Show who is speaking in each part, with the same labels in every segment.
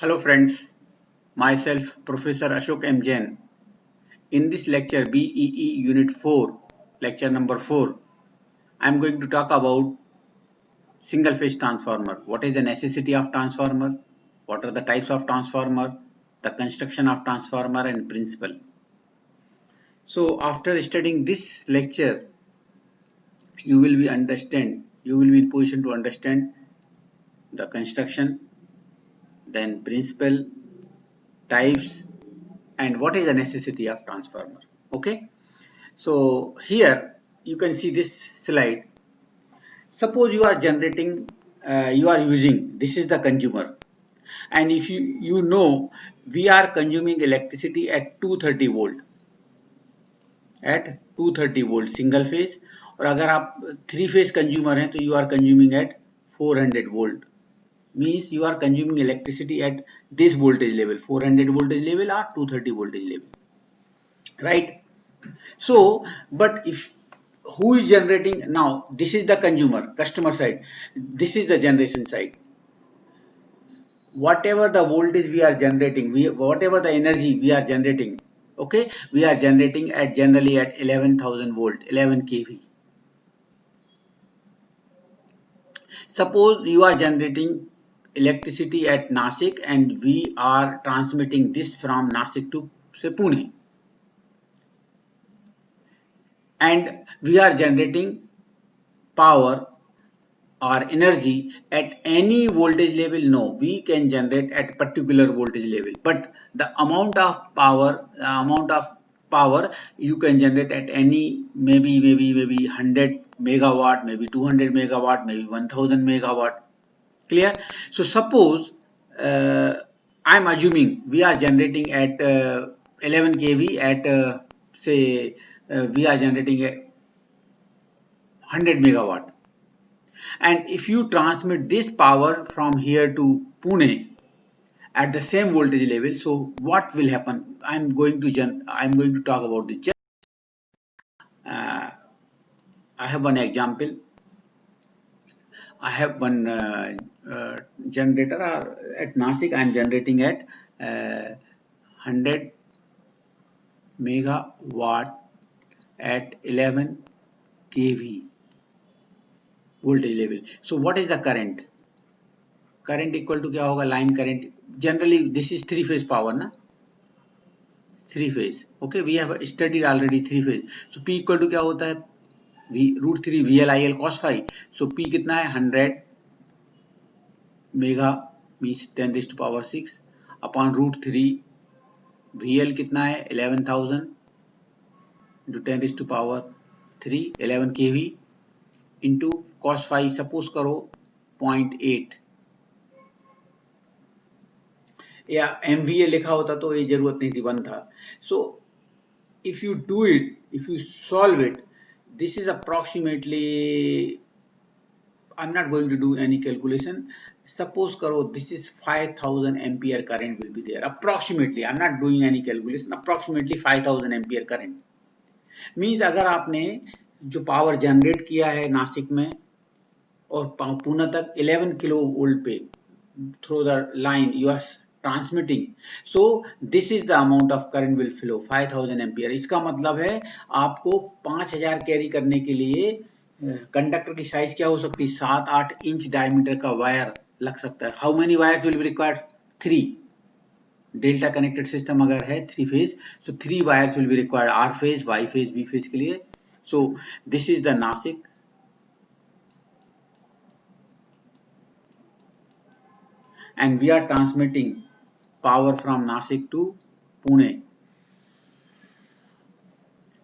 Speaker 1: Hello friends, myself Professor Ashok M. Jain. In this lecture BEE Unit 4, lecture number 4, I am going to talk about single phase transformer. What is the necessity of transformer? What are the types of transformer? The construction of transformer and principle. So after studying this lecture, you will be in position to understand the construction, then principle, types, and what is the necessity of transformer. Okay. So here you can see this slide. Suppose you are generating, you are using, this is the consumer, and if you know we are consuming electricity at 230 volt, at 230 volt single phase, और अगर आप 3 phase consumer हैं तो you are consuming at 400 volt, means you are consuming electricity at this voltage level, 400 voltage level or 230 voltage level, right? So but if who is generating now, this is the customer side, this is the generation side. Whatever the voltage we are generating, whatever the energy we are generating, okay, we are generating at generally at 11,000 volt, 11 kV. Suppose you are generating electricity at Nasik and we are transmitting this from Nasik to say Pune, and we are generating power or energy at any voltage level. No, we can generate at particular voltage level, but the amount of power you can generate at any, maybe 100 megawatt, maybe 200 megawatt, maybe 1000 megawatt. Clear? So suppose I'm assuming we are generating at 11 kV at say we are generating at 100 megawatt. And if you transmit this power from here to Pune at the same voltage level, so what will happen? I'm going to talk about this. Uh, I have one example. I have one generator at Nasik. I'm generating at 100 megawatt at 11 kV voltage level. So what is the current? Current equal to क्या होगा? Line current. Generally this is 3 phase power ना, 3 phase. Okay, we have studied already 3 phase. So P equal to क्या होता है? √3 VLIL cos phi. So P कितना है? 100 mega means 10 raised to power 6 upon √3. VL कितना है? 11,000 into 10 raised to power 3, 11 kV into cos phi suppose करो 0.8 या MVA लिखा होता तो ये जरूरत नहीं थी, 1 था. So if you do it, if you solve it, this is approximately, I'm not going to do any calculation. Suppose karo this is 5000 ampere current will be there approximately. I'm not doing any calculation. Approximately 5000 ampere current means अगर आपने जो power generate किया है नासिक में और पुणे तक 11 kilo volt पे through the line you are transmitting, so this is the amount of current will flow 5000 ampere. इसका मतलब है आपको 5000 कैरी करने के लिए कंडक्टर की साइज क्या हो सकती है? 7-8 इंच डायमीटर का वायर लग सकता है. How many wires will be required? 3. Delta connected system अगर है 3 phase, so 3 wires will be required, R phase, Y phase, B phase के लिए. So this is the Nasik, and we are transmitting power from Nasik to Pune.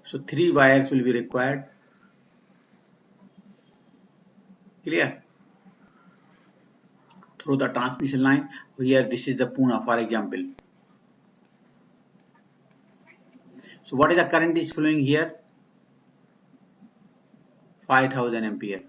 Speaker 1: So 3 wires will be required. Clear? Through the transmission line. Here this is the Pune, for example. So what is the current is flowing here? 5000 ampere.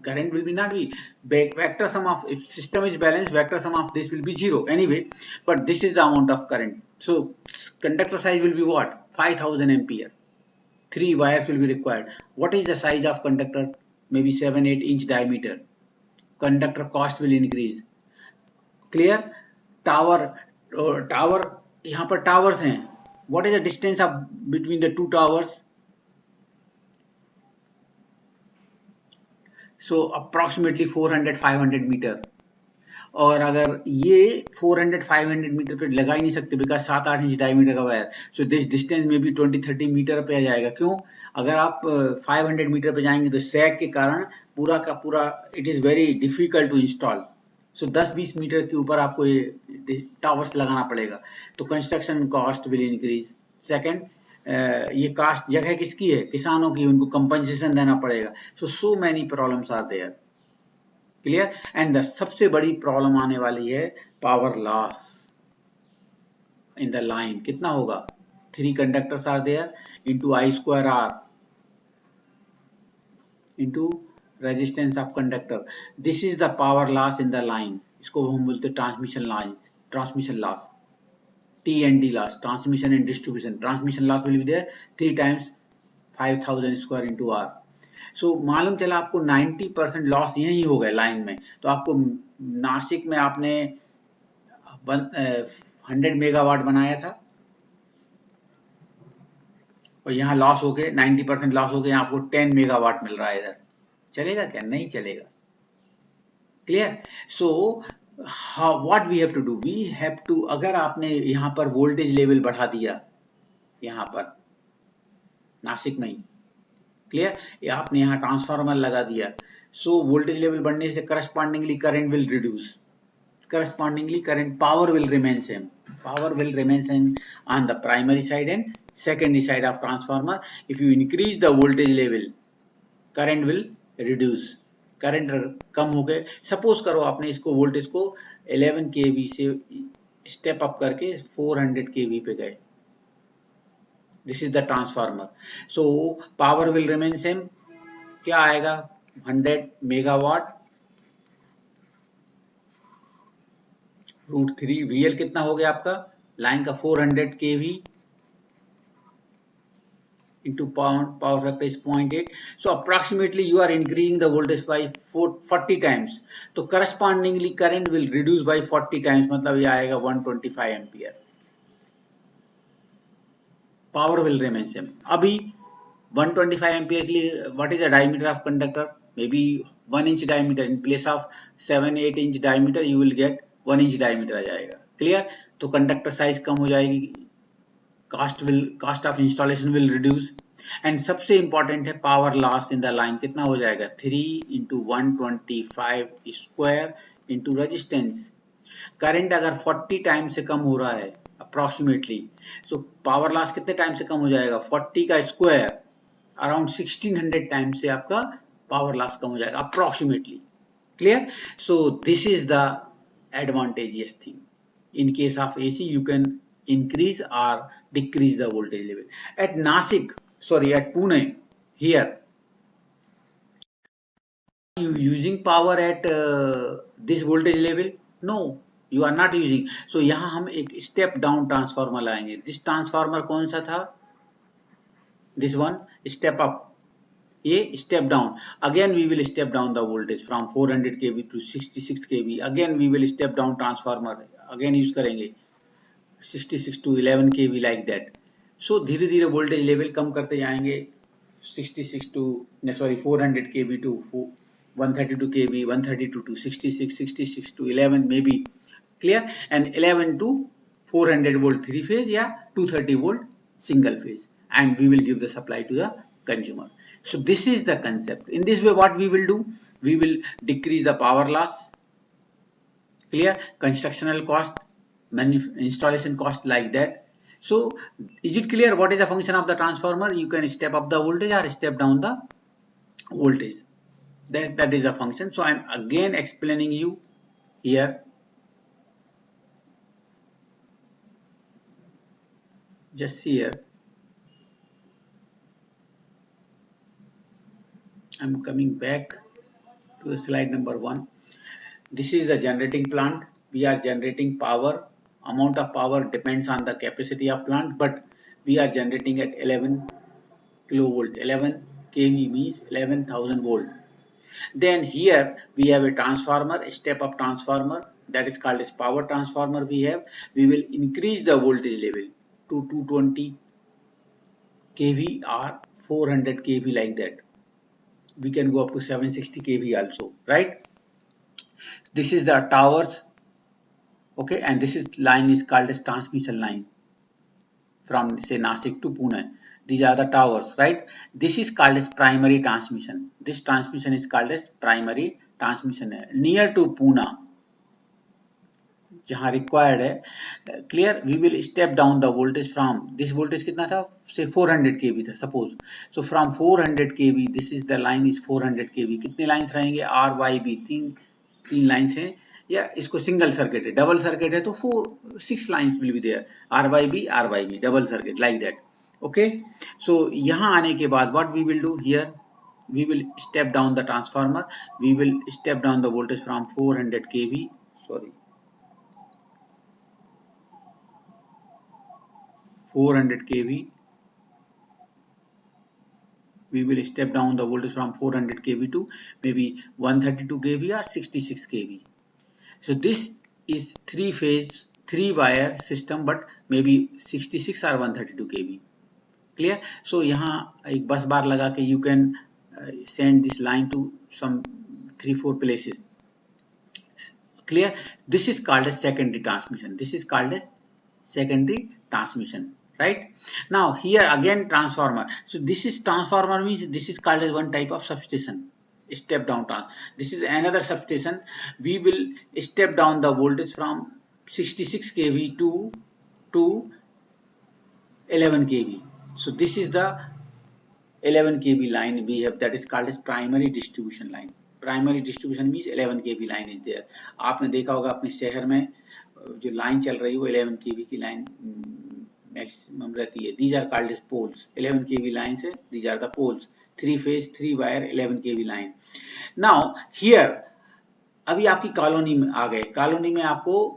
Speaker 1: Current will be not be vector sum of, if system is balanced, vector sum of this will be 0 anyway, but this is the amount of current. So conductor size will be what? 5000 ampere. 3 wires will be required. What is the size of conductor? Maybe 7-8 inch diameter. Conductor cost will increase. Clear? Tower, यहाँ पर towers हैं. What is the distance of between the two towers? So approximately 400-500 metre. और अगर ये 400-500 metre पे लगा ही नहीं सकते बिकॉज 7-8 इंच डायमीटर का वायर, सो दिस डिस्टेंस में भी 20-30 मीटर पे आ जाएगा. क्यों? अगर आप 500 मीटर पे जाएंगे तो सैग के कारण पूरा का पूरा it is very difficult to install. So 10-20 metre के ऊपर आपको ये टावर्स लगाना पड़ेगा. तो construction cost will increase. Second, ये कास्ट जगह किसकी है? किसानों की. उनको कंपनसेशन देना पड़ेगा. So many problems are there. Clear? And सबसे बड़ी प्रॉब्लम आने वाली है power loss in the line. कितना होगा? 3 conductors are there into I square R into resistance of conductor. This is the power loss in the line. इसको हम बोलते हैं transmission line, transmission loss, T&D loss, transmission and distribution. Transmission loss will be there 3 times 5000 square into R. So मालूम चला आपको 90% loss यही हो गए लाइन में. तो आपको नासिक में आपने 100 मेगावाट बनाया था और यहाँ लॉस हो गए 90% लॉस हो गए. आपको 10 मेगावाट मिल रहा है इधर. चलेगा क्या? नहीं चलेगा. Clear? So what we have to do, we have to, अगर आपने यहाँ पर वोल्टेज लेवल बढ़ा दिया यहाँ पर नासिक में ही, क्लियर, या आपने यहाँ ट्रांसफार्मर लगा दिया, सो वोल्टेज लेवल बढ़ने से correspondingly current will reduce. Correspondingly current power will remain same. Power will remain same on the primary side and secondary side of transformer. If you increase the voltage level, current will reduce. Current कम हो गए. Suppose करो आपने इसको voltage को 11 kV से step up करके 400 kV पे गए. This is the transformer. So power will remain same. क्या आएगा? 100 मेगावाट √3. VL कितना हो गया आपका लाइन का? 400 kV into power factor is 0.8. So approximately you are increasing the voltage by 40 times. तो correspondingly current will reduce by 40 times. मतलब ये आएगा 125 ampere. Power will remain same. अभी 125 एम्पियर के लिए what is the diameter of conductor? Maybe 1 inch diameter. In place of 7-8 inch diameter you will get 1 inch diameter आ जाएगा. Clear? तो conductor size कम हो जाएगी. Cost of installation will reduce. And सबसे important है power loss in the line. कितना हो जाएगा? 3 into 125 square into resistance. Current अगर 40 टाइम से कम हो रहा है अप्रोक्सीमेटली, सो पावर लॉस कितने टाइम से कम हो जाएगा? 40 का स्क्वायर अराउंड 1600 टाइम से आपका पावर लॉस कम हो जाएगा approximately. Clear? So this is the advantageous thing. In case of AC, you can increase or decrease the voltage level. At Pune, here, are you using power at this voltage level? No, you are not using. So यहाँ हम एक step down transformer लाएंगे. This transformer कौन सा था? This one, step up. ये step down. Again we will step down the voltage from 400 kV to 66 kV. Again we will step down transformer. Again use करेंगे 66 to 11 kV like that. So धीरे धीरे voltage level कम करते जाएंगे. 400 kV to 132 kV, 132 to 66, 66 to 11 maybe. Clear? And 11 to 400 volt 3 phase या 230 volt single phase. And we will give the supply to the consumer. So this is the concept. In this way what we will do? We will decrease the power loss. Clear? Constructional cost, installation cost like that. So is it clear what is the function of the transformer? You can step up the voltage or step down the voltage. That is the function. So I am again explaining you here. Just see here. I'm coming back to slide number 1. This is the generating plant. We are generating power. Amount of power depends on the capacity of plant, but we are generating at 11 kilovolt. 11 kV means 11,000 volt. Then here we have a transformer, a step up transformer, that is called as power transformer. We will increase the voltage level to 220 kV or 400 kV, like that. We can go up to 760 kV also, right? This is the towers, okay, and this is line is called as transmission line from say Nasik to Pune. These are the towers, right? This is called as primary transmission. This transmission is called as primary transmission. Near to Pune, जहाँ required है, clear, we will step down the voltage from this voltage कितना था, say 400 kV था suppose. So from 400 kV, this is the line is 400 kV. कितने lines रहेंगे, R Y B, तीन lines हैं, या इसको सिंगल सर्किट है, डबल सर्किट है तो 6 lines will be there, RYB double circuit, like that. Okay, so यहाँ आने के बाद what we will do here, we will step down the transformer, we will step down the voltage from 400 kV, sorry, 400 kV, we will step down the voltage from 400 kV to maybe 132 kV or 66 kV. So this is three phase, three wire system, but maybe 66 or 132 kV. Clear? So यहाँ एक बस बार लगा के you can send this line to some 3-4 places. Clear? This is called as secondary transmission. This is called as secondary transmission, right? Now here again transformer. So this is transformer means this is called as one type of substation. Step down trans. This is another substation. We will step down the voltage from 66 kV to 11 kV. So this is the 11 kV line we have, that is called as primary distribution line. Primary distribution means 11 kV line is there. आपने देखा होगा अपने शहर में जो line चल रही है वो 11 kV की लाइन मैक्सिमम रहती है. These are called as poles. 11 kV lines है, these are the poles. 3 phase 3 wire 11 kV line. Now here अभी आपकी कॉलोनी में आ गए. कॉलोनी में आपको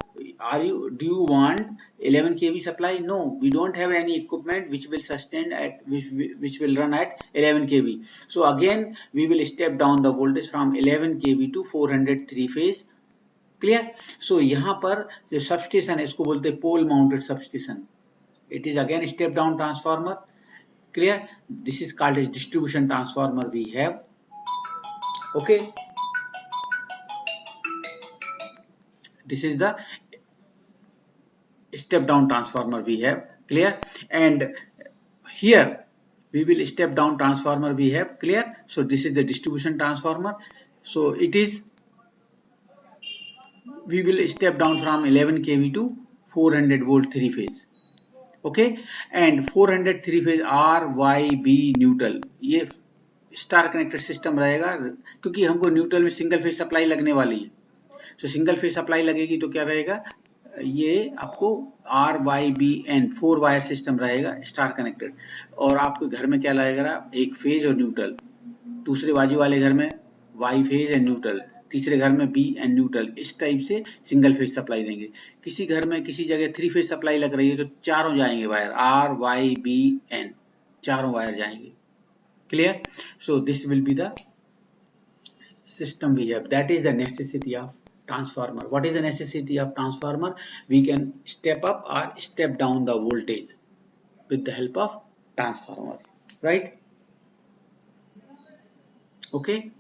Speaker 1: do you want 11 kV supply? No, we don't have any equipment which will sustain at which will run at 11 kV. So again we will step down the voltage from 11 kV to 400 3 phase. Clear? So यहाँ पर जो substation है इसको बोलते हैं pole mounted substation. It is again step down transformer. Clear? This is called as distribution transformer we have. Okay. This is the step down transformer we have. Clear? And here we will step down transformer we have. Clear? So this is the distribution transformer. So it is, we will step down from 11 kV to 400 volt 3 phase. Okay, and 400 3 phase RYB neutral, ये star connected system रहेगा क्योंकि हमको neutral में single phase supply लगने वाली है. तो single phase supply लगेगी तो क्या रहेगा, ये आपको RYBN 4 वायर सिस्टम रहेगा स्टार कनेक्टेड. और आपके घर में क्या लगेगा, एक फेज और न्यूट्रल. दूसरे बाजू वाले घर में वाई फेज एंड न्यूट्रल, तीसरे घर में बी एंड न्यूट्रल. इस टाइप से सिंगल फेज सप्लाई देंगे. किसी घर में किसी जगह 3 फेज सप्लाई लग रही है तो चारों जाएंगे वायर, RYBN, चारों वायर जाएंगे. Clear? So this will be the system we have. That is the necessity of transformer. What is the necessity of transformer? We can step up or step down the voltage with the help of transformer, right? Okay.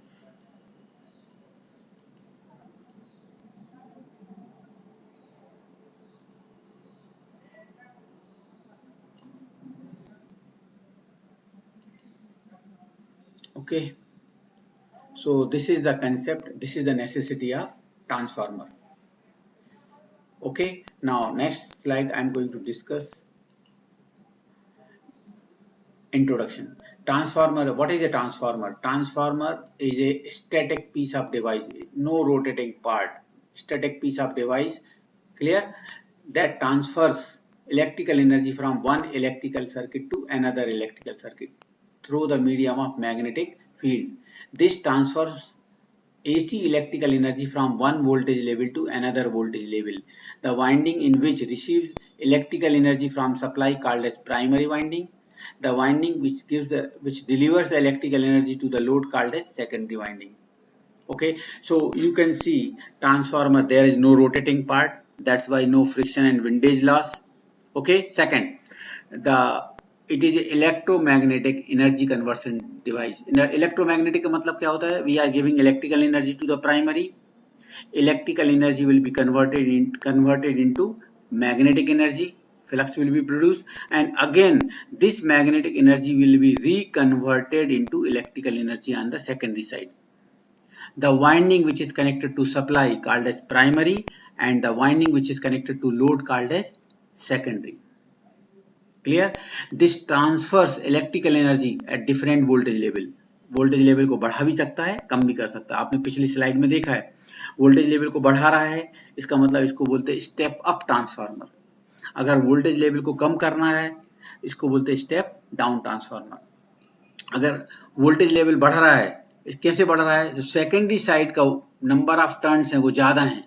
Speaker 1: Okay. So this is the concept, this is the necessity of transformer. Okay, now next slide I am going to discuss introduction. Transformer. What is a transformer? Transformer is a static piece of device, no rotating part, static piece of device. Clear? That transfers electrical energy from one electrical circuit to another electrical circuit through the medium of magnetic field. This transfers AC electrical energy from one voltage level to another voltage level. The winding in which receives electrical energy from supply called as primary winding. The winding which delivers the electrical energy to the load called as secondary winding. Okay, so you can see transformer, there is no rotating part, that's why no friction and windage loss. Okay, second, the it is electromagnetic energy conversion device. Electromagnetic का मतलब क्या होता है? We are giving electrical energy to the primary. Electrical energy will be converted into magnetic energy. Flux will be produced, and again this magnetic energy will be reconverted into electrical energy on the secondary side. The winding which is connected to supply called as primary, and the winding which is connected to load called as secondary. Clear? This transfers electrical energy at different voltage level. Voltage level को बढ़ा भी सकता है, कम भी कर सकता है. आपने पिछली स्लाइड में देखा है, वोल्टेज लेवल को बढ़ा रहा है, इसका मतलब इसको बोलते हैं स्टेप अप ट्रांसफार्मर. अगर वोल्टेज लेवल को कम करना है, इसको बोलते हैं स्टेप डाउन ट्रांसफार्मर. अगर वोल्टेज लेवल बढ़ रहा है, कैसे बढ़ रहा है? जो सेकेंडरी साइड का नंबर ऑफ टर्न्स है वो ज्यादा है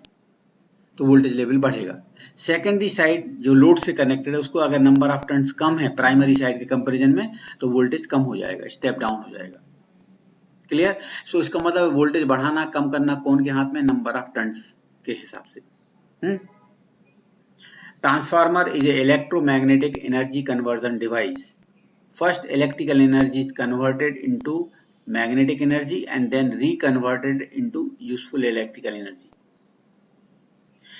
Speaker 1: तो वोल्टेज लेवल बढ़ेगा. सेकेंडरी साइड जो लोड से कनेक्टेड है उसको अगर नंबर ऑफ टर्न्स कम है प्राइमरी साइड के कंपैरिजन में तो वोल्टेज कम हो जाएगा, स्टेप डाउन हो जाएगा. क्लियर? सो इसका मतलब वोल्टेज बढ़ाना कम करना कौन के हाथ में? नंबर ऑफ टर्न्स के हिसाब से. Transformer is a electromagnetic energy conversion device. First, electrical energy is converted into magnetic energy and then reconverted into useful electrical energy.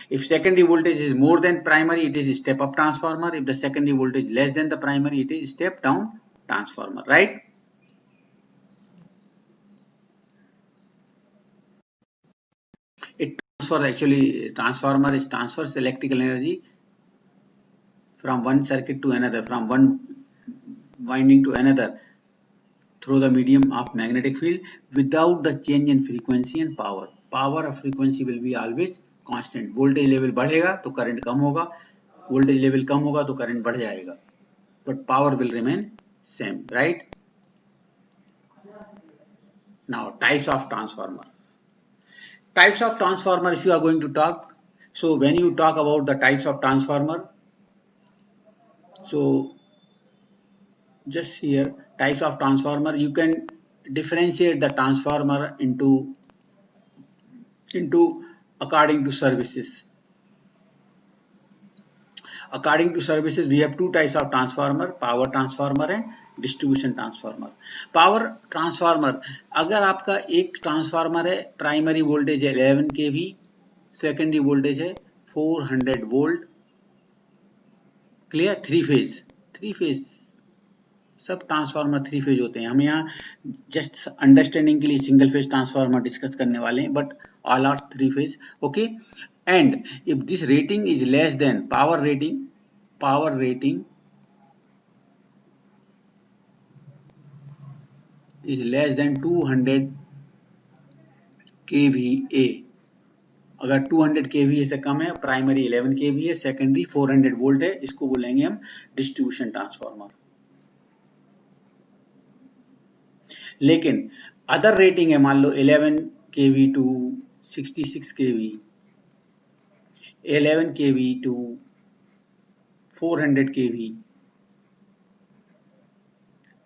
Speaker 1: If secondary voltage is more than primary, it is a step-up transformer. If the secondary voltage less than the primary, it is step-down transformer, right? It transformer transfers electrical energy from one circuit to another, from one winding to another through the medium of magnetic field without the change in frequency and power. Power of frequency will be always constant. Voltage level बढ़ेगा तो current कम होगा, voltage level कम होगा तो current बढ़ जाएगा, but power will remain same, right? Now types of transformer. Types of transformer, if you are going to talk, so when you talk about the types of transformer, so just here types of transformer, you can differentiate the transformer into according to services. According to services, we have two types of transformer, power transformer and distribution transformer. Power transformer, अगर आपका एक transformer है, primary voltage है 11 kV, secondary voltage है 400 volt. Clear? Three phase सब transformer three phase होते हैं. हम यहाँ जस्ट अंडरस्टैंडिंग के लिए सिंगल फेज ट्रांसफार्मर डिस्कस करने वाले हैं, but all are three phase. Okay, and if this rating is less than power rating is less than 200 kVA. अगर 200 kVA से कम है, प्राइमरी 11 kV है, सेकेंडरी 400 वोल्ट है, इसको बोलेंगे हम डिस्ट्रीब्यूशन ट्रांसफार्मर. लेकिन अदर रेटिंग है, मान लो 11 kV to 66 kV, 11 kV to 400 kV.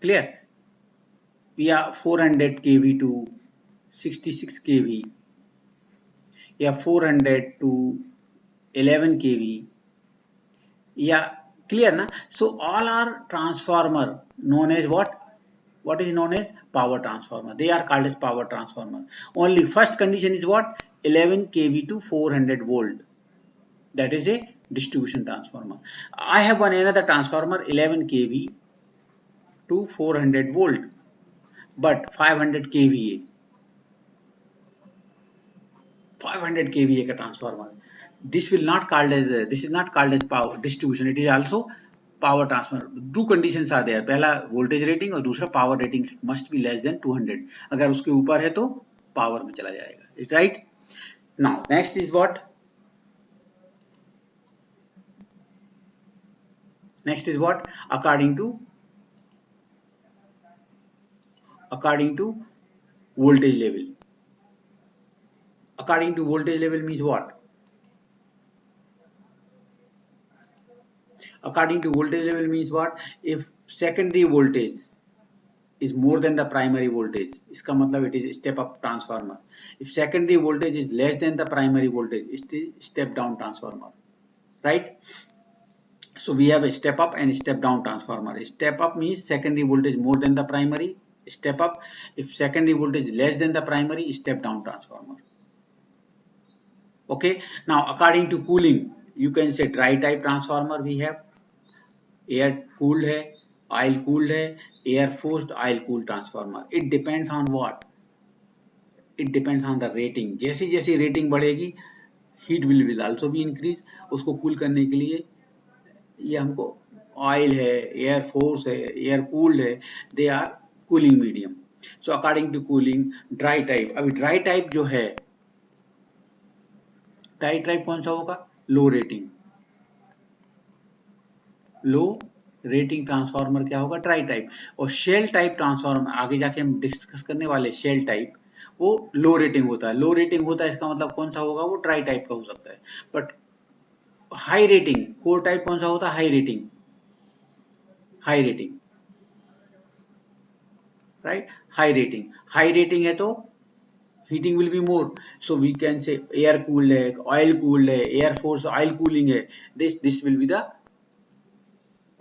Speaker 1: Clear? या 400 kV टू 66 kV या 400 टू 11 kV या क्लियर ना. So all are transformer known as what is known as power transformer. They are called as power transformer. Only first condition is what? 11 kV to 400 volt. That is a distribution transformer. I have one another transformer 11 kV to 400 volt. But 500 kVA, 500 kVA का transformer. This is not called as power distribution. It is also power transformer. Two conditions are there. पहला voltage rating और दूसरा power rating must be less than 200. अगर उसके ऊपर है तो power में चला जाएगा. Is right? Now next is what? According to voltage level. According to voltage level means what? According to voltage level means what? If secondary voltage is more than the primary voltage, इसका मतलब it is step up transformer. If secondary voltage is less than the primary voltage, it is step down transformer, right? So we have a step up and step down transformer. Step up means secondary voltage more than the primary. Step up, if secondary voltage less than the primary, step down transformer. Okay, now according to cooling, you can say dry type transformer we have, air cooled है, oil cooled है, air forced oil cooled transformer. It depends on what? It depends on the rating. जैसी जैसी rating बढ़ेगी, heat will also be increase. उसको cool करने के लिए ये हमको ऑयल है, एयर फोर्स है, एयर कूल्ड है, they are cooling medium. So according to cooling dry type. अभी ड्राई टाइप जो है, ड्राई टाइप कौन सा होगा? Low rating. Low rating transformer क्या होगा? Dry type. और शेल टाइप ट्रांसफार्मर आगे जाके हम डिस्कस करने वाले. शेल टाइप वो लो रेटिंग होता है. लो रेटिंग होता है इसका मतलब कौन सा होगा? वो ड्राई टाइप का हो सकता है. But high rating core type कौन सा होता है? High rating. High rating, right? High rating है तो heating will be more, so we can say air cooled है, oil cooled है, air force oil cooling है. This will be the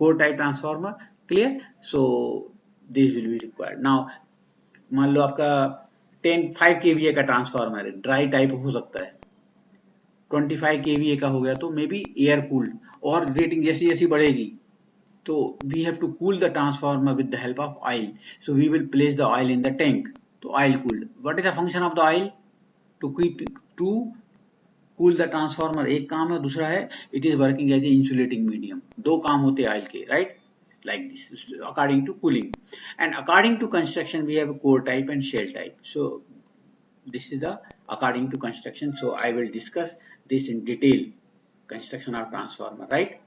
Speaker 1: core type transformer. Clear? So this will be required. Now मान लो आपका 5 kVA का transformer है, dry type हो सकता है. 25 kVA का हो गया तो मे बी एयर कूल्ड, और रेटिंग जैसी जैसी बढ़ेगी so we have to cool the transformer with the help of oil. So we will place the oil in the tank to oil cooled. What is the function of the oil? To cool the transformer. एक काम है, दूसरा है it is working as a insulating medium. दो काम होते हैं oil के, right? Like this, according to cooling. And according to construction, we have a core type and shell type. So this is the according to construction. So I will discuss this in detail. Construction of transformer, right?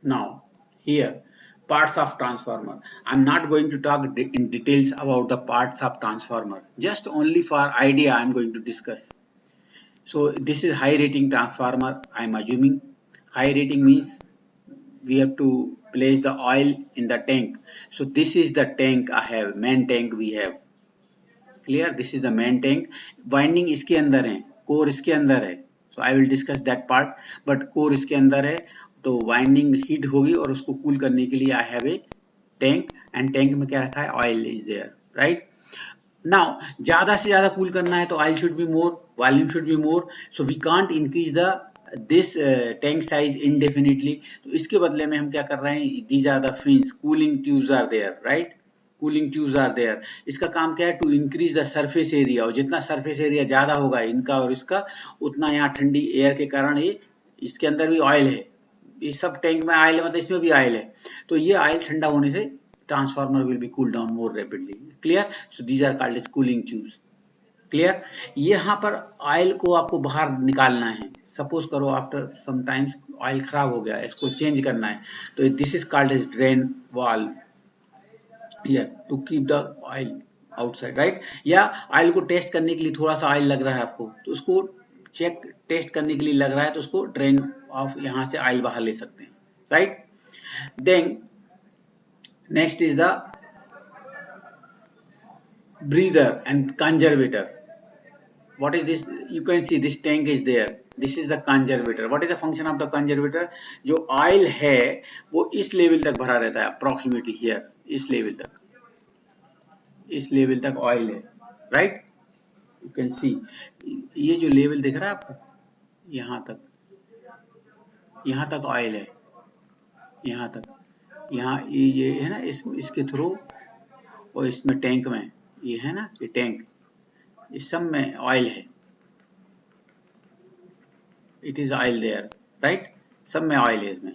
Speaker 1: Now, here, parts of transformer. I'm not going to talk in details about the parts of transformer. Just only for idea I'm going to discuss. So this is high rating transformer. I'm assuming high rating means we have to place the oil in the tank. So this is the tank I have, main tank we have. Clear? This is the main tank. Winding इसके अंदर है, core इसके अंदर है. So I will discuss that part. But core इसके अंदर है, तो वाइंडिंग हीट होगी और उसको कूल करने के लिए I have a tank. And tank में क्या रखा है? Oil is there, right? Now ज्यादा से ज्यादा कूल करना है तो oil should be more, volume should be more. So we can't increase the this tank size indefinitely. तो इसके बदले में हम क्या कर रहे हैं? These are the fins, cooling tubes are there, right? Cooling tubes are there. इसका काम क्या है? To increase the surface area. और जितना सरफेस एरिया ज्यादा होगा इनका और इसका, उतना यहाँ ठंडी एयर के कारण ये, इसके अंदर भी ऑयल है, ये सब टैंक में ऑयल है मतलब इसमें भी ऑयल है, तो ये ऑयल ठंडा होने से transformer will be cool down more rapidly. Clear? So these are called as cooling tubes. Clear? यहाँ पर ऑयल को आपको बाहर निकालना है. सपोज करो आफ्टर सम टाइम्स ऑयल खराब हो गया, इसको चेंज करना है, तो this is called as drain valve here to keep the oil outside, right? या ऑयल को टेस्ट करने के लिए थोड़ा सा ऑयल लग रहा है आपको, तो उसको चेक टेस्ट करने के लिए लग रहा है, तो उसको ड्रेन ऑफ यहाँ से ऑयल बाहर ले सकते हैं, right? Then next is the breather and conservator. What is this? You can see this tank is there. This is the conservator. What is the function of the conservator? जो oil है वो इस level तक भरा रहता है, approximately here, इस level तक, इस लेवल तक ऑयल है, राइट? यू कैन सी ये जो लेवल दिख रहा है आपको, यहाँ तक ऑयल है, यहाँ तक, यहाँ ये है ना, इसके थ्रू, और इसमें टैंक में ये है ना, ये टैंक, इस सब में ऑयल है. It is oil there, right? सब में ऑयल है इसमें,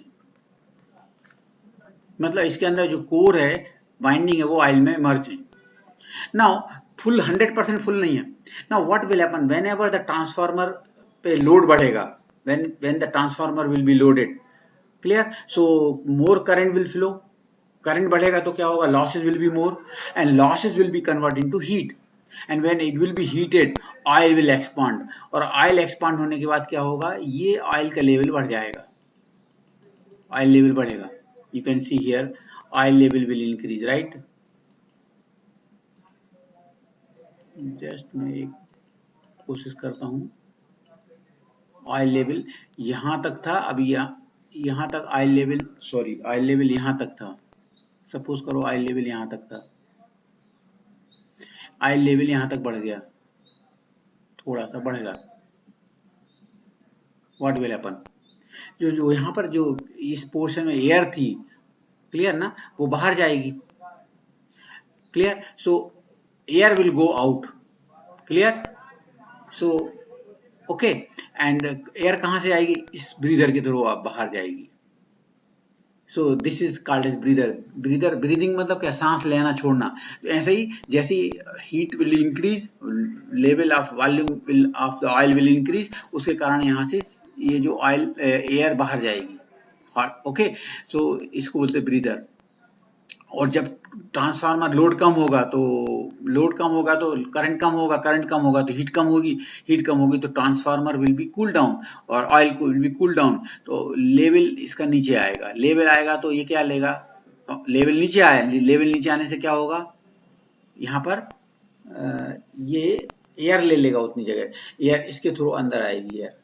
Speaker 1: मतलब इसके अंदर जो कोर है, वाइंडिंग है, वो ऑयल में मर्ज है. नाउ फुल 100% फुल नहीं है. Now what will happen whenever the transformer पे लोड बढ़ेगा, when the transformer will be loaded. Clear? So more current will flow. Current बढ़ेगा तो क्या होगा? Losses will be more, and losses will be converted into heat. And when it will be heated, oil will expand. और oil expand होने के बाद क्या होगा? ये oil का level बढ़ जाएगा. Oil level बढ़ेगा. You can see here, oil level will increase, right? Just मैं एक कोशिश करता हूँ. ऑयल लेवल यहाँ तक था, अभी यहाँ तक oil level, sorry oil level यहाँ तक था. सपोज करो ऑयल लेवल यहाँ तक था, ऑयल लेवल यहाँ तक बढ़ गया, थोड़ा सा बढ़ेगा. What will happen? जो यहाँ पर जो इस पोर्शन में एयर थी, क्लियर ना, वो बाहर जाएगी. Clear? So air will go out. Clear? So okay, and air कहाँ से आएगी? इस ब्रीदर के थ्रू आप बाहर जाएगी. So this is called as breather. Breathing मतलब क्या? सांस लेना छोड़ना. तो ऐसे ही जैसे heat will increase, level of volume of the oil will increase, उसके कारण यहाँ से ये जो ऑयल एयर बाहर जाएगी. ओके, सो इसको बोलते ब्रीदर. और जब ट्रांसफार्मर लोड कम होगा तो करंट कम होगा तो हीट कम होगी तो transformer will be cool down और ऑयल को विल बी कूल डाउन. तो लेवल इसका नीचे आएगा. लेवल आएगा तो ये क्या लेगा? लेवल नीचे आया. लेवल नीचे आने से क्या होगा? यहाँ पर ये एयर ले लेगा उतनी जगह. एयर इसके थ्रू अंदर आएगी, एयर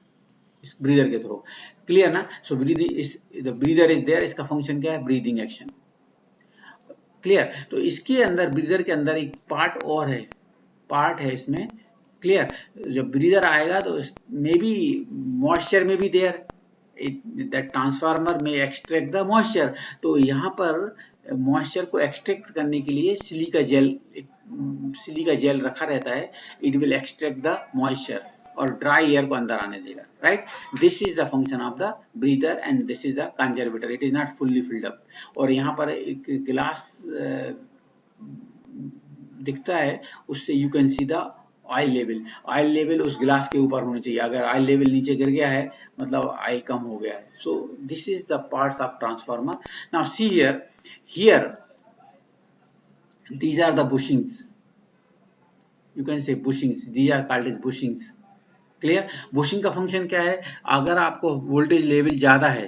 Speaker 1: इस ब्रीदर के थ्रू. क्लियर ना? सो ब्रीदर इज देयर. इसका फंक्शन क्या है? Breathing action. क्लियर? तो इसके अंदर, ब्रीदर के अंदर एक पार्ट है इसमें. क्लियर? जब ब्रीदर आएगा तो मे बी मॉइस्चर में भी देयर, दैट ट्रांसफार्मर में एक्सट्रैक्ट द मॉइस्चर. तो यहाँ पर मॉइस्चर को एक्सट्रैक्ट करने के लिए सिलिका जेल रखा रहता है. It will extract the moisture और ड्राई एयर को अंदर आने देगा. Right? This is the function of the breather and this is the conservator. It is not fully filled up. और यहाँ पर एक गिलास दिखता है, उससे you can see the oil level उस गिलास के ऊपर होना चाहिए. अगर ऑयल लेवल नीचे गिर गया है मतलब ऑयल कम हो गया है. So this is the parts of transformer. Now see here these are the bushings. You can say bushings. These are called as bushings. Clear? Bushing का फंक्शन क्या है? अगर आपको वोल्टेज लेवल ज्यादा है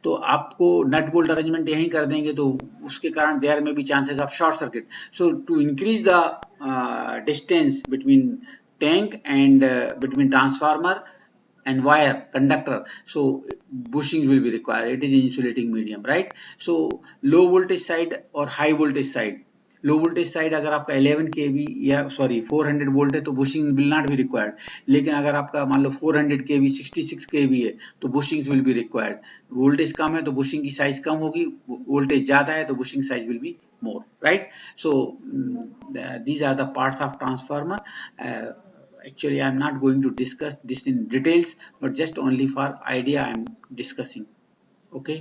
Speaker 1: तो आपको नट बोल्ट अरेंजमेंट यहीं कर देंगे, तो उसके कारण देयर में भी chances of short circuit. So to increase the distance between tank and between transformer and wire conductor, so bushings will be required. It is insulating medium, right? So low voltage side और high voltage side. Low voltage side अगर आपका 11 kV या 400 volt है तो bushing will not be required. लेकिन अगर आपका मान लो 400 kV 66 kV है तो bushings will be required. Voltage कम है तो बुशिंग की साइज कम होगी, वोल्टेज ज्यादा है तो bushing size will be more. Right? So these are the parts of transformer. Actually, I am not going to discuss this in details, but just only for idea I am discussing. Okay.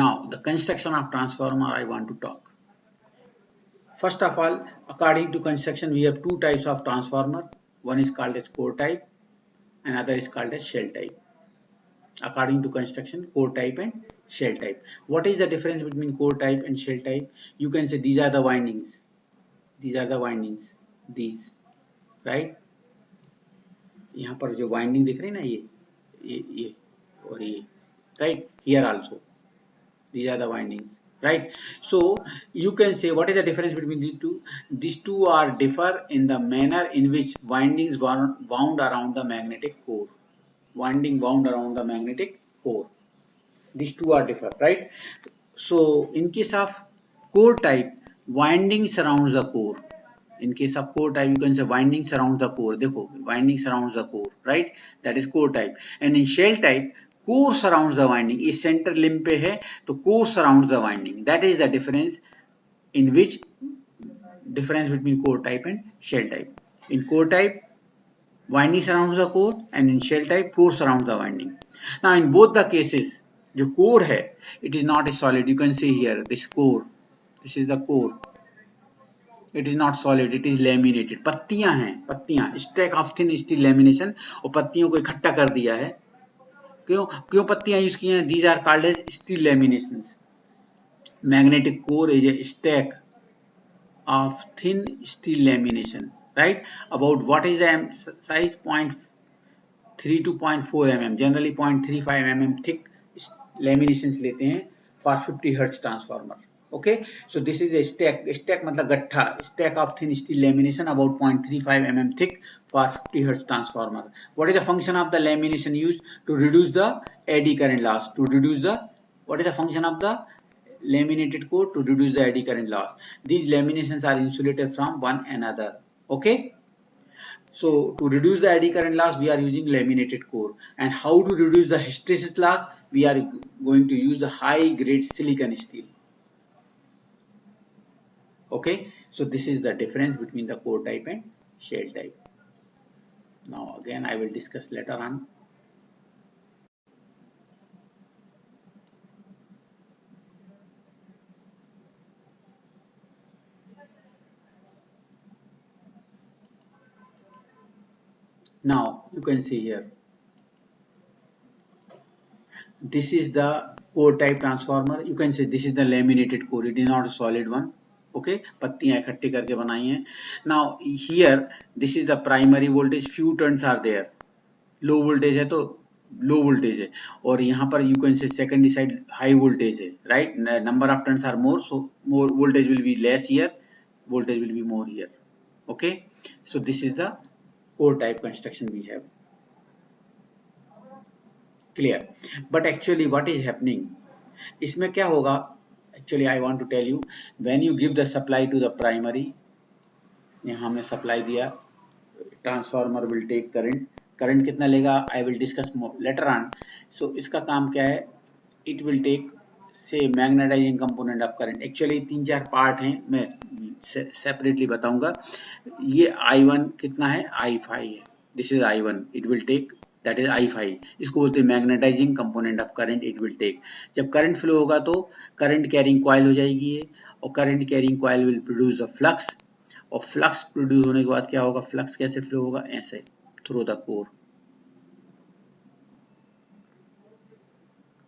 Speaker 1: Now, the construction of transformer I want to talk. First of all, according to construction, we have two types of transformer. One is called as core type, and other is called as shell type. According to construction, core type and shell type. What is the difference between core type and shell type? You can say these are the windings. These are the windings. These, right? यहाँ पर जो winding दिख रही है ना, ये और ये, right? Here also, these are the windings. Right? So you can say what is the difference between these two? These two are differ in the manner in which windings wound around the magnetic core. Winding wound around the magnetic core. These two are differ, right? So in case of core type, winding surrounds the core. In case of core type, you can say winding surrounds the core. देखो, winding surrounds the core, right? That is core type. And in shell type, core surrounds the winding. इस center limb पे है तो core surrounds the winding. That is the difference in which difference between core type and shell type. In core type, winding surrounds the core, and in shell type core surrounds the winding. Now in both the cases जो core है, it is not a solid. You can see here this core, this is the core. It is not solid, it is laminated. पत्तियां हैं, पत्तियां, stack of thin steel lamination, और पत्तियों को इकट्ठा कर दिया है. क्यों क्यों पत्तियां यूज की हैं? These are called as steel laminations. Magnetic core is a stack of thin steel lamination, right? About what is the size? 0.3 to 0.4 mm, generally 0.35 mm thick laminations लेते हैं for 50 Hz transformer. Okay, so this is a stack मतलब गट्ठा, stack of thin steel lamination about 0.35 mm thick for 50 Hz transformer. What is the function of the lamination used? To reduce the eddy current loss. What is the function of the laminated core? To reduce the eddy current loss. These laminations are insulated from one another. Okay. So to reduce the eddy current loss, we are using laminated core. And how to reduce the hysteresis loss? We are going to use the high grade silicon steel. Okay, so this is the difference between the core type and shell type. Now again I will discuss later on. Now you can see here, this is the core type transformer. You can say this is the laminated core, it is not a solid one. Okay, पत्तियां इकट्ठी करके बनाई हैं. Now here this is the primary voltage, few turns are there. Low voltage है तो low voltage है, और यहाँ पर you can say secondary side high voltage है, right? Number of turns are more, so more voltage will be less here, voltage will be more here. Okay, so this is the core type construction we have. Clear? But actually what is happening, इसमें क्या होगा? Actually I want to tell you, when you give the supply to the primary, यहाँ हमने supply दिया, transformer will take current कितना लेगा? I will discuss later on. So इसका काम क्या है? It will take the magnetising component of current. Actually 3-4 part हैं, मैं सेपरेटली बताऊंगा. ये I1 कितना है? I5 है. This is I1, it will take, that is I5. इसको बोलते हैं magnetising component of current, it will take. जब करंट फ्लो होगा तो करंट कैरिंग कॉइल हो जाएगी ये, और current carrying coil will produce a flux, और फ्लक्स प्रोड्यूस होने के बाद क्या होगा? फ्लक्स कैसे फ्लो होगा? ऐसे, through the core.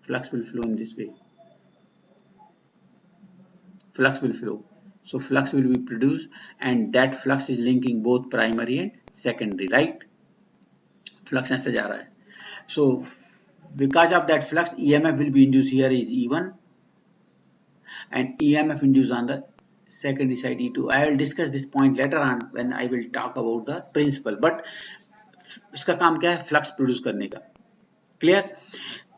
Speaker 1: Flux will flow in this way. Flux will flow. So flux will be produced, and that flux is linking both primary and secondary, right? Flux ऐसे जा रहा है. So because of that flux, EMF will be induced here is E1, and EMF induced on the secondary side E2. I will discuss this point later on when I will talk about the principle. But इसका काम क्या है? Flux produce करने का. Clear?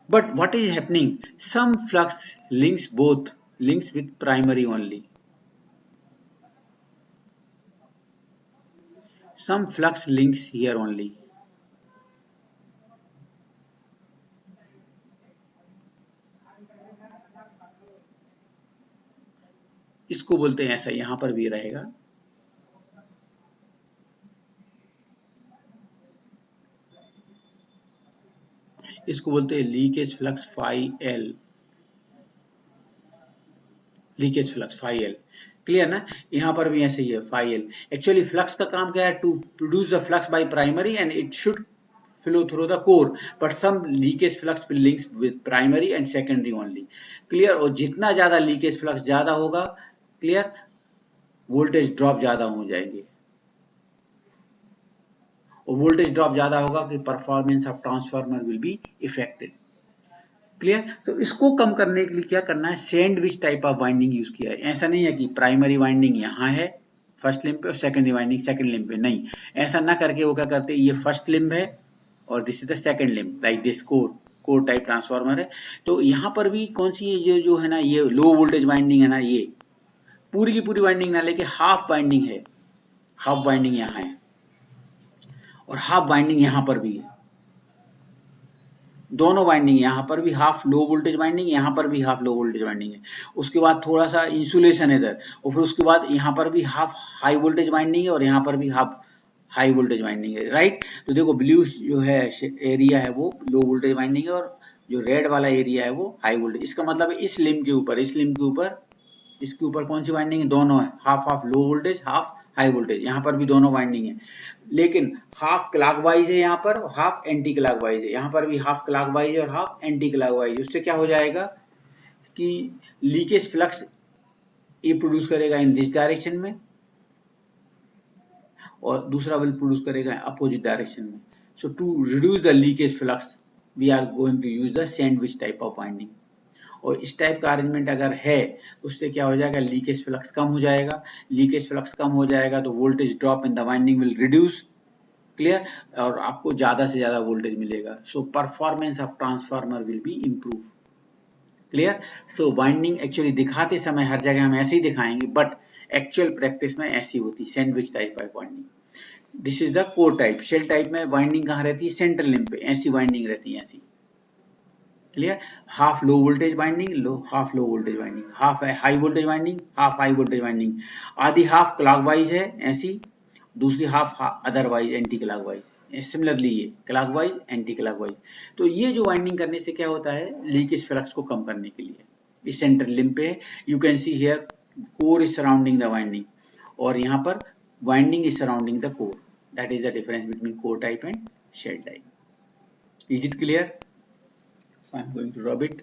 Speaker 1: But what is happening? Some flux links with primary only. Some flux links here only. इसको बोलते हैं ऐसा, यहां पर भी रहेगा. इसको बोलते हैं leakage flux phi L. Leakage flux phi L. Clear ना? यहां पर भी ऐसे ही है, फाई एल. एक्चुअली फ्लक्स का काम क्या है? To produce the flux by primary and it should flow through the core, but some leakage flux will links with primary and secondary only. Clear? और जितना ज्यादा लीकेज फ्लक्स ज्यादा होगा, clear, voltage drop ज्यादा हो जाएंगे, और वोल्टेज ड्रॉप ज्यादा होगा कि performance of transformer will B affected. Clear? तो इसको कम करने के लिए क्या करना है? Sandwich type of winding use किया है. ऐसा नहीं है कि प्राइमरी वाइंडिंग यहाँ है फर्स्ट लिंब पे और सेकेंडरी वाइंडिंग सेकंड लिंब पे, नहीं. ऐसा ना करके वो क्या करते हैं, ये फर्स्ट लिंब है और this is the second limb, like this core type transformer है. तो यहाँ पर भी कौन सी ये जो है ना, ये लो वोल्टेज वाइंडिंग है ना, ये पूरी की पूरी वाइंडिंग ना लेके हाफ वाइंडिंग है. हाफ वाइंडिंग यहाँ है और हाफ वाइंडिंग यहाँ पर भी है. दोनों वाइंडिंग, यहाँ पर भी हाफ लो वोल्टेज वाइंडिंग, यहाँ पर भी हाफ लो वोल्टेज वाइंडिंग है. उसके बाद थोड़ा सा इंसुलेशन है इधर, और फिर उसके बाद यहाँ पर भी हाफ हाई वोल्टेज वाइंडिंग है और यहाँ पर भी हाफ हाई वोल्टेज वाइंडिंग है, राइट। तो देखो ब्लू जो है एरिया है वो लो वोल्टेज वाइंडिंग है और जो रेड वाला एरिया है वो हाई वोल्टेज। इसका मतलब है इस लिंब के ऊपर, इस लिंब के ऊपर, इसके ऊपर कौन सी वाइंडिंग है? दोनों है, half half low voltage, half high voltage. यहाँ पर भी दोनों वाइंडिंग है, लेकिन हाफ क्लॉकवाइज है यहाँ पर, हाफ एंटी क्लॉकवाइज है। यहाँ पर भी हाफ क्लॉकवाइज है और हाफ एंटी क्लॉकवाइज। उससे क्या हो जाएगा कि लीकेज फ्लक्स ये प्रोड्यूस करेगा इन दिस डायरेक्शन में और दूसरा विल प्रोड्यूस करेगा अपोजिट डायरेक्शन में। So to reduce the leakage flux we are going to use the sandwich type of winding. और इस टाइप का अरेंजमेंट अगर है उससे क्या हो जाएगा, लीकेज फ्लक्स कम हो जाएगा। लीकेज फ्लक्स कम हो जाएगा तो voltage drop in the winding will reduce, clear, और आपको ज्यादा से ज्यादा वोल्टेज मिलेगा। So performance of transformer will B improve, clear. So winding actually दिखाते समय हर जगह हम ऐसे ही दिखाएंगे, बट एक्चुअल प्रैक्टिस में ऐसी होती, sandwich type of winding. This is the core type. Shell type में वाइंडिंग कहाँ रहती है? सेंट्रल लिंब पे ऐसी वाइंडिंग रहती है, ऐसी, clear. Half low voltage winding, low half low voltage winding, half high voltage winding, half high voltage winding. आधी हाफ क्लॉकवाइज है ऐसी, दूसरी half otherwise anti clockwise. Similarly ये क्लॉकवाइज एंटी क्लॉकवाइज। तो ये जो वाइंडिंग करने से क्या होता है, लीकेज फ्लक्स को कम करने के लिए। इस सेंट्रल लिंब पे you can see here core is surrounding the winding, और यहाँ पर winding is surrounding the core. That is the difference between core type and shell type. Is it clear? I am going to rub it.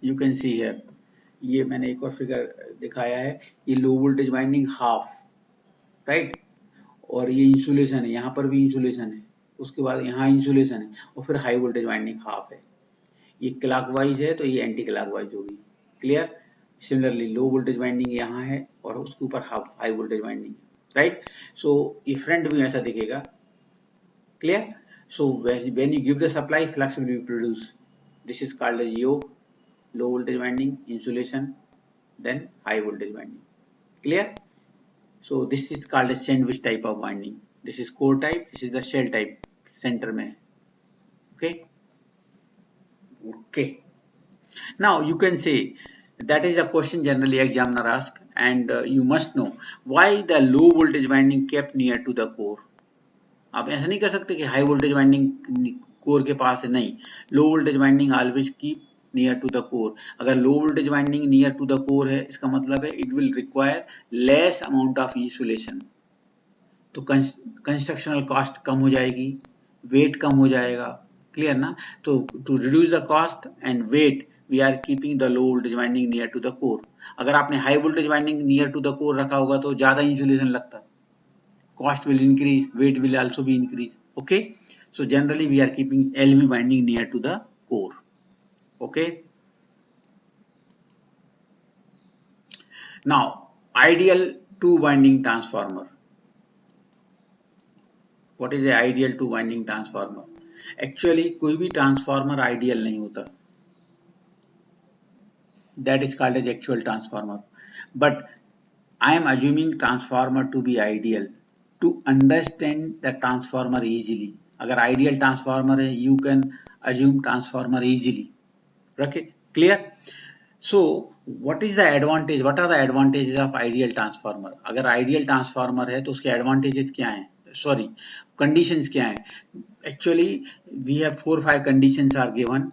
Speaker 1: You can see here, ये मैंने एक और figure दिखाया है, ये लो वोल्टेज वाइंडिंग हाफ, राइट, और ये insulation है, यहाँ पर भी इंसुलेशन है, उसके बाद यहाँ इंसुलेशन है, और फिर हाई वोल्टेज वाइंडिंग हाफ है। ये क्लॉकवाइज है तो ये एंटी क्लॉकवाइज होगी, clear. Similarly low voltage winding यहाँ है और उसके ऊपर half high voltage winding, right. So ये फ्रंट व्यू ऐसा दिखेगा, clear. So when you give the supply, flux will be produced. This is called as yoke, low voltage winding, insulation, then high voltage winding, clear. So this is called a sandwich type of winding. This is core type, this is the shell type, center mein, okay. Okay, now you can say that is a question generally examiner ask, and you must know why the low voltage winding kept near to the core. आप ऐसा नहीं कर सकते कि high voltage winding core के पास है, नहीं। Low voltage winding always keep near to the core. अगर low voltage winding near to the core है, इसका मतलब है it will require less amount of insulation, तो कंस्ट्रक्शनल कॉस्ट कम हो जाएगी, वेट कम हो जाएगा, क्लियर ना। तो to reduce the cost and weight we are keeping the low voltage winding near to the core. अगर आपने high voltage winding near to the core रखा होगा तो ज्यादा इंसुलेशन लगता, cost will increase, weight will also be increased, okay. So generally we are keeping LV winding near to the core, okay. Now ideal two winding transformer. What is the ideal two winding transformer? Actually कोई भी transformer ideal नहीं होता, that is called as actual transformer, but I am assuming transformer to be ideal to understand the transformer easily. अगर ideal transformer है, you can assume transformer easily. Okay, clear. So what is the advantage? What are the advantages of ideal transformer? अगर ideal transformer है तो उसके advantages क्या हैं? Sorry, conditions क्या हैं? Actually we have 4-5 conditions are given.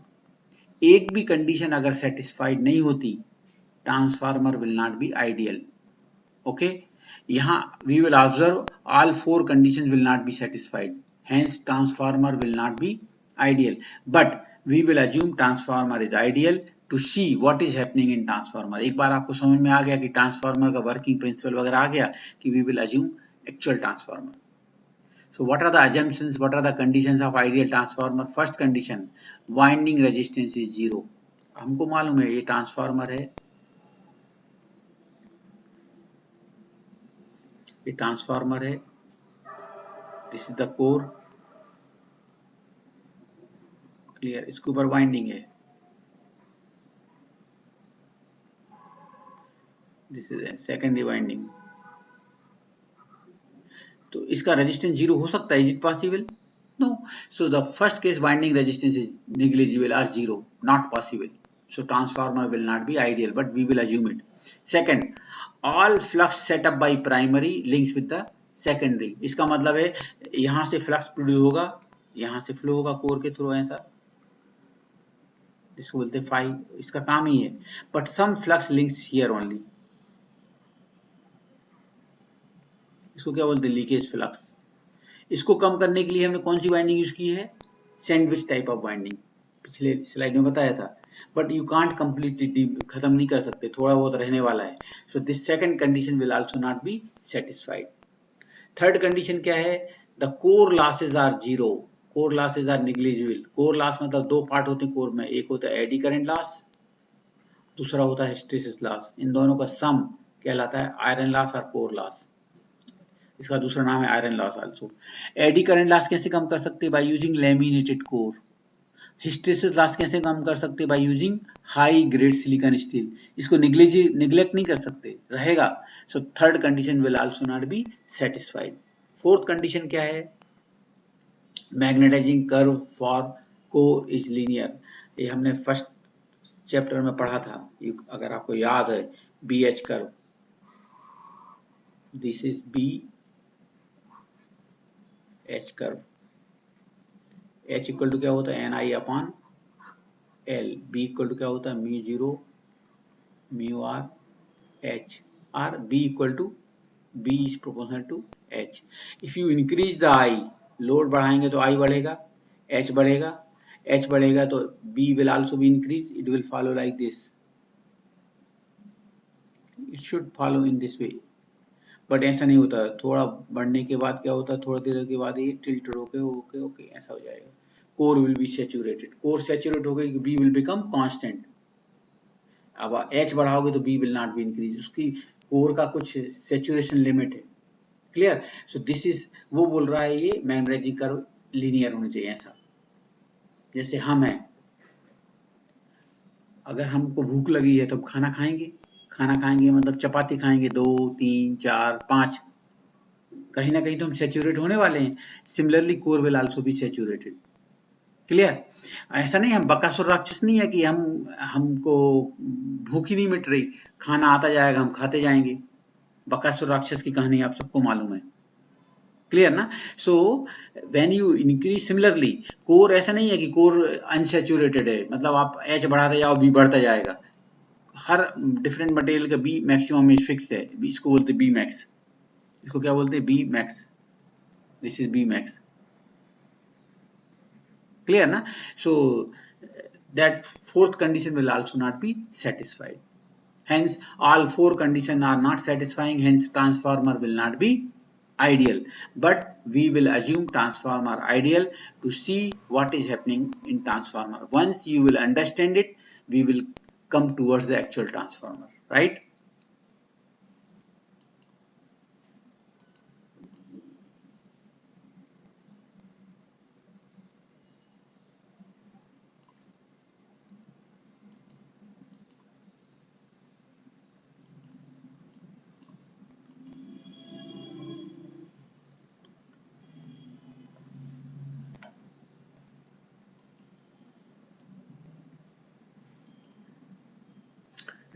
Speaker 1: एक भी condition अगर satisfied नहीं होती, transformer will not be ideal. Okay, यहाँ we will observe all 4 conditions will not be satisfied, hence transformer will not be ideal, but we will assume transformer is ideal to see what is happening in transformer. एक बार आपको समझ में आ गया कि transformer का working principle वगैरह आ गया कि we will assume actual transformer. So what are the assumptions, what are the conditions of ideal transformer? First condition, winding resistance is 0. हमको मालूम है ये ट्रांसफार्मर है, ये ट्रांसफार्मर है, this is the core, clear, इसके ऊपर वाइंडिंग है, दिस इज सेकेंडरी वाइंडिंग। तो इसका रेजिस्टेंस 0 हो सकता है, is it possible? No. So the first case winding resistance is negligible or zero, not possible. So transformer will not be ideal, but we will assume it. Second, all flux set up by primary links with the secondary. इसका मतलब है यहाँ से flux produce होगा, यहाँ से flow होगा core के थ्रू ऐसा, इसको बोलते हैं फाई, इसका काम ही है. But some flux links here only, इसको क्या बोलते हैं, लीकेज फ्लक्स. इसको कम करने के लिए हमने कौन सी वाइंडिंग यूज की है, सैंडविच टाइप ऑफ वाइंडिंग, पिछले स्लाइड में बताया था. बट यू कांट कंप्लीटली खत्म नहीं कर सकते, थोड़ा बहुत रहने वाला है. So this second condition will also not be satisfied. Third condition क्या है, the core losses are zero, core losses are negligible. Core loss मतलब दो पार्ट होते हैं कोर में, एक होता है एडी करंट लॉस, दूसरा होता है हिस्टेरिसिस लॉस. इन दोनों का सम कहलाता है आयरन लॉस और कोर लॉस. इसका दूसरा नाम है iron loss also. Eddy current loss कैसे कम कर सकते हैं, by using laminated core. Hysteresis loss कैसे कम कर सकते हैं, by using high grade silicon steel. इसको निग्लेक्ट नहीं कर सकते, रहेगा. So third condition will also not be satisfied. Fourth condition क्या है, magnetising curve for core is linear. ये हमने फर्स्ट चैप्टर में पढ़ा था, अगर आपको याद है, B H curve. This is B H curve. H equal to क्या होता है, N I upon L. B equal to क्या होता है, mu zero mu R H, or B equal to B is proportional to H. If you increase the I, load बढ़ाएंगे तो I बढ़ेगा, H बढ़ेगा, एच बढ़ेगा तो B will also be increase. It will follow like this, it should follow in this way. But ऐसा नहीं होता, थोड़ा बढ़ने के बाद क्या होता है, थोड़ा देर के बाद ये टिल्ट होके ओके ओके ऐसा हो जाएगा. Core will be saturated, core saturate हो गई, बी विल बिकम कांस्टेंट. अब एच बढ़ाओगे तो B will not be increase, उसकी कोर का कुछ सैचुरेशन लिमिट है. क्लियर. सो दिस इज, वो बोल रहा है ये मैग्नेटाइजिंग कर्व लीनियर होना चाहिए ऐसा. जैसे हम हैं, अगर हमको भूख लगी है तो खाना खाएंगे, खाना खाएंगे मतलब चपाती खाएंगे, 2 3 4 5, कहीं ना कहीं तो हम सैचुरेट होने वाले हैं. Similarly core will also B saturated. Clear. ऐसा नहीं, हम बकासुर राक्षस नहीं है कि हमको भूख ही नहीं मिट रही, खाना आता जाएगा हम खाते जाएंगे. बकासुर राक्षस की कहानी आप सबको मालूम है. क्लियर ना. So when you increase, similarly core ऐसा नहीं है कि कोर अनसैचुरेटेड है, मतलब आप एच बढ़ाते जाओ बी बढ़ता जाएगा. हर डिफरेंट मटेरियल का बी मैक्सिमम इज फिक्स्ड है, इसको बोलते हैं बी मैक्स. इसको क्या बोलते हैं, B max. This is B max. Clear na. So that fourth condition will also not be satisfied. Hence all four conditions are not satisfying, hence transformer will not be ideal. But we will assume transformer ideal to see what is happening in transformer. Once you will understand it, we will come towards the actual transformer, right?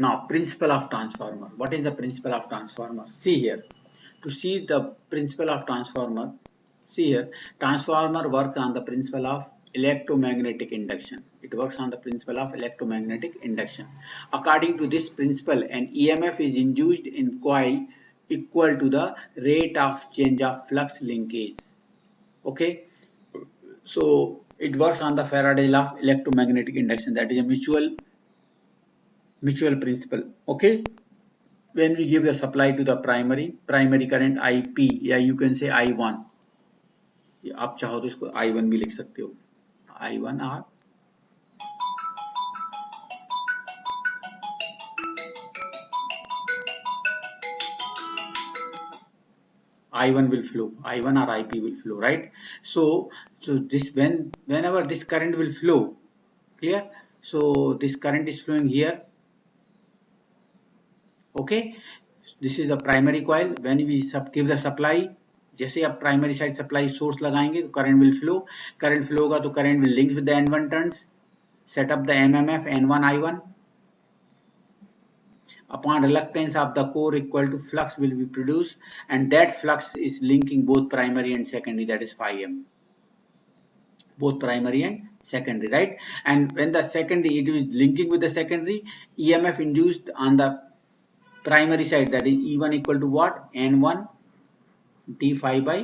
Speaker 1: Now, principle of transformer. What is the principle of transformer? See here. To see the principle of transformer, see here, transformer works on the principle of electromagnetic induction. It works on the principle of electromagnetic induction. According to this principle, an EMF is induced in coil equal to the rate of change of flux linkage. Okay. So it works on the Faraday law of electromagnetic induction, that is a mutual principle. Okay. When we give the supply to the primary current IP, या you can say I1, आप चाहो तो इसको I1 भी लिख सकते हो, I1 or I1 will flow, I1 or IP will flow, right? So this, whenever this current will flow, clear? So this current is flowing here. Okay, this is the primary coil. When we give the supply, जैसे आप primary side supply source लगाएंगे तो current will flow, current flow होगा तो current will link with the N1 turns, set up the MMF N1 I1. Upon reluctance of the core equal to flux will be produced, and that flux is linking both primary and secondary, that is phi m, both primary and secondary, right? And when the secondary, it is linking with the secondary, EMF induced on the primary side, that is E1 equal to what? N1 d phi by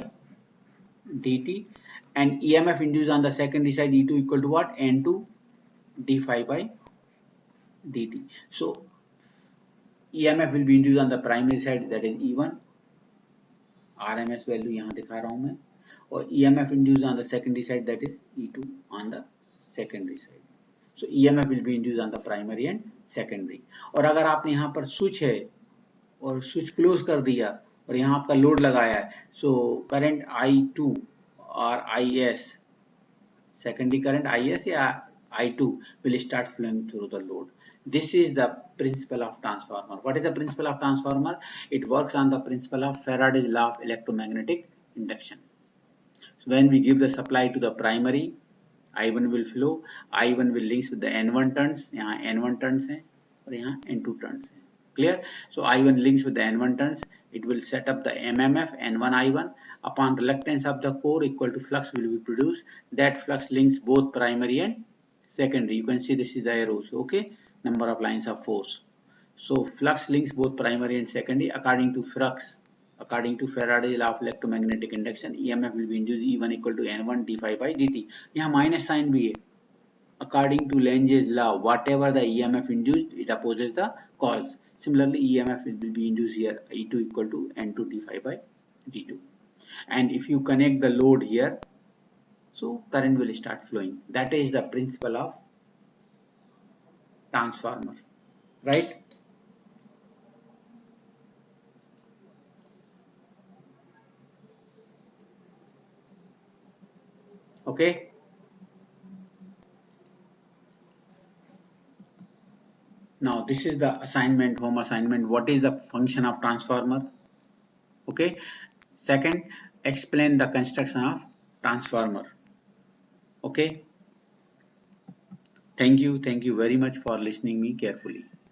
Speaker 1: dt, and EMF induced on the secondary side E2 equal to what? N2 d phi by dt. So EMF will be induced on the primary side, that is E1, RMS value यहाँ दिखा रहा हूँ मैं, और EMF induced on the secondary side, that is E2 on the secondary side. So EMF will be induced on the primary and secondary. और अगर आपने यहाँ पर स्विच है और स्विच क्लोज कर दिया और यहाँ आपका लोड लगाया है, so current I2 और IS, secondary current IS या I2 will start flowing through the load. This is the principle of transformer. What is the principle of transformer? It works on the principle of Faraday's law of electromagnetic induction. So when we give the supply to the primary, I1 will flow, I1 will links with the N1 turns, यहाँ N1 turns है और यहाँ N2 turns है. Clear? So I1 links with the N1 turns, it will set up the MMF N1 I1. Upon reluctance of the core equal to flux will be produced. That flux links both primary and secondary. You can see this is the arrows, okay? Number of lines of force. So flux links both primary and secondary according to flux. According to Faraday's law of electromagnetic induction, EMF will be induced E1 equal to N1 d phi by dt. यहाँ minus sign भी है. According to Lenge's law, whatever the EMF induced, it opposes the cause. Similarly, EMF will be induced here, E2 equal to N2 d phi by dt. And if you connect the load here, so current will start flowing. That is the principle of transformer, right? Okay. Now this is the assignment, home assignment. What is the function of transformer? Okay. Second, explain the construction of transformer. Okay. Thank you very much for listening me carefully.